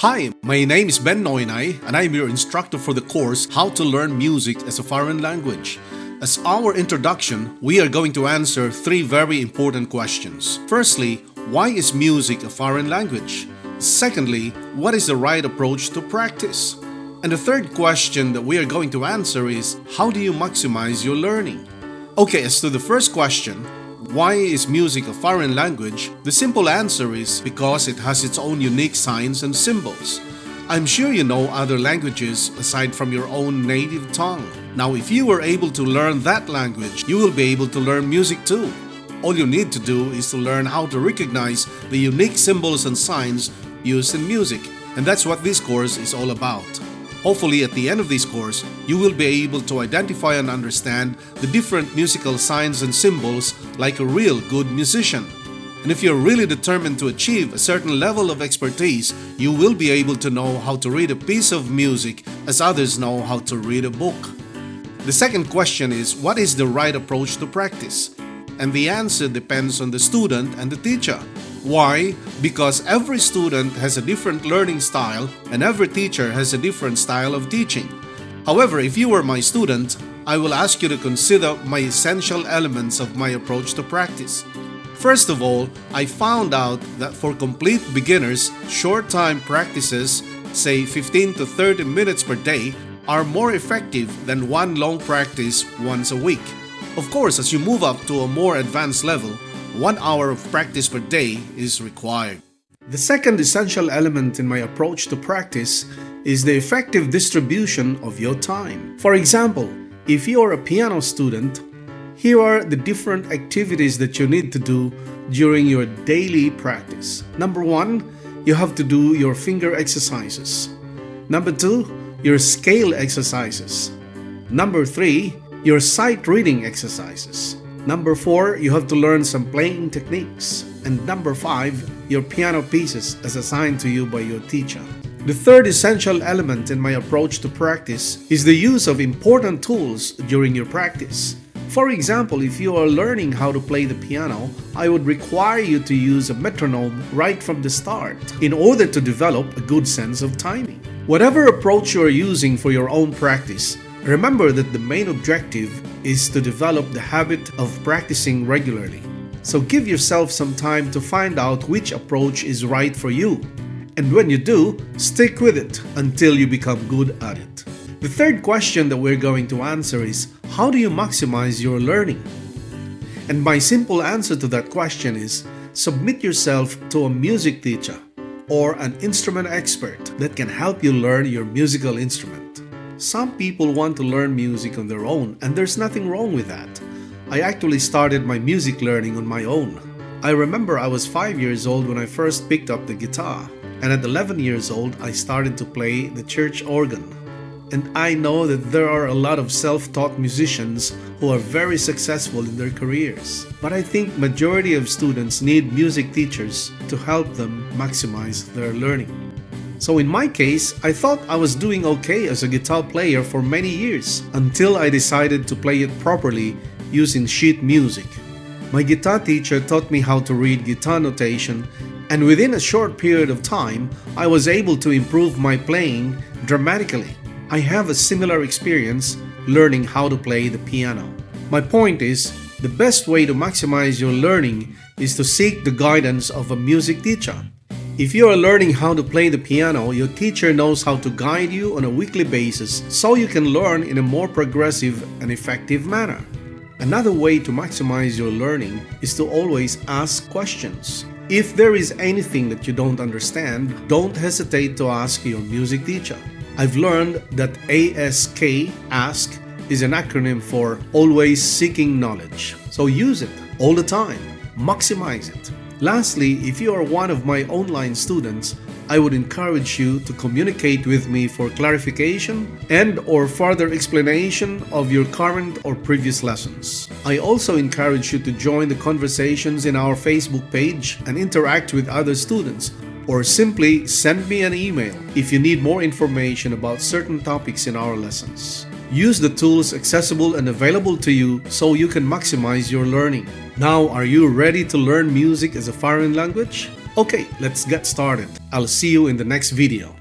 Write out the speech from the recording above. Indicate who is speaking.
Speaker 1: Hi, my name is Noynay, and I am your instructor for the course How to Learn Music as a Foreign Language. As our introduction, we are going to answer three very important questions. Firstly, why is music a foreign language? Secondly, what is the right approach to practice? And the third question that we are going to answer is, how do you maximize your learning? Okay, as to the first question, why is music a foreign language? The simple answer is because it has its own unique signs and symbols. I'm sure you know other languages aside from your own native tongue. Now, if you were able to learn that language, you will be able to learn music too. All you need to do is to learn how to recognize the unique symbols and signs used in music, and that's what this course is all about. Hopefully, at the end of this course, you will be able to identify and understand the different musical signs and symbols like a real good musician. And if you're really determined to achieve a certain level of expertise, you will be able to know how to read a piece of music as others know how to read a book. The second question is, what is the right approach to practice? And the answer depends on the student and the teacher. Why? Because every student has a different learning style and every teacher has a different style of teaching. However, if you were my student, I will ask you to consider my essential elements of my approach to practice. First of all, I found out that for complete beginners, short time practices, say 15 to 30 minutes per day, are more effective than one long practice once a week. Of course, as you move up to a more advanced level, 1 hour of practice per day is required. The second essential element in my approach to practice is the effective distribution of your time. For example, if you are a piano student, here are the different activities that you need to do during your daily practice. Number 1, you have to do your finger exercises. Number 2, your scale exercises. Number 3, your sight reading exercises. Number 4, you have to learn some playing techniques. And number 5, your piano pieces as assigned to you by your teacher. The third essential element in my approach to practice is the use of important tools during your practice. For example, if you are learning how to play the piano, I would require you to use a metronome right from the start in order to develop a good sense of timing. Whatever approach you are using for your own practice, remember that the main objective is to develop the habit of practicing regularly. So give yourself some time to find out which approach is right for you. And when you do, stick with it until you become good at it. The third question that we're going to answer is, how do you maximize your learning? And my simple answer to that question is, submit yourself to a music teacher or an instrument expert that can help you learn your musical instrument. Some people want to learn music on their own, and there's nothing wrong with that. I actually started my music learning on my own. I remember I was 5 years old when I first picked up the guitar, and at 11 years old I started to play the church organ. And I know that there are a lot of self-taught musicians who are very successful in their careers. But I think majority of students need music teachers to help them maximize their learning. So in my case, I thought I was doing okay as a guitar player for many years until I decided to play it properly using sheet music. My guitar teacher taught me how to read guitar notation, and within a short period of time, I was able to improve my playing dramatically. I have a similar experience learning how to play the piano. My point is, the best way to maximize your learning is to seek the guidance of a music teacher. If you are learning how to play the piano, your teacher knows how to guide you on a weekly basis so you can learn in a more progressive and effective manner. Another way to maximize your learning is to always ask questions. If there is anything that you don't understand, don't hesitate to ask your music teacher. I've learned that ask is an acronym for always seeking knowledge. So use it all the time. Maximize it. Lastly, if you are one of my online students, I would encourage you to communicate with me for clarification and/or further explanation of your current or previous lessons. I also encourage you to join the conversations in our Facebook page and interact with other students, or simply send me an email if you need more information about certain topics in our lessons. Use the tools accessible and available to you so you can maximize your learning. Now, are you ready to learn music as a foreign language? Okay, let's get started. I'll see you in the next video.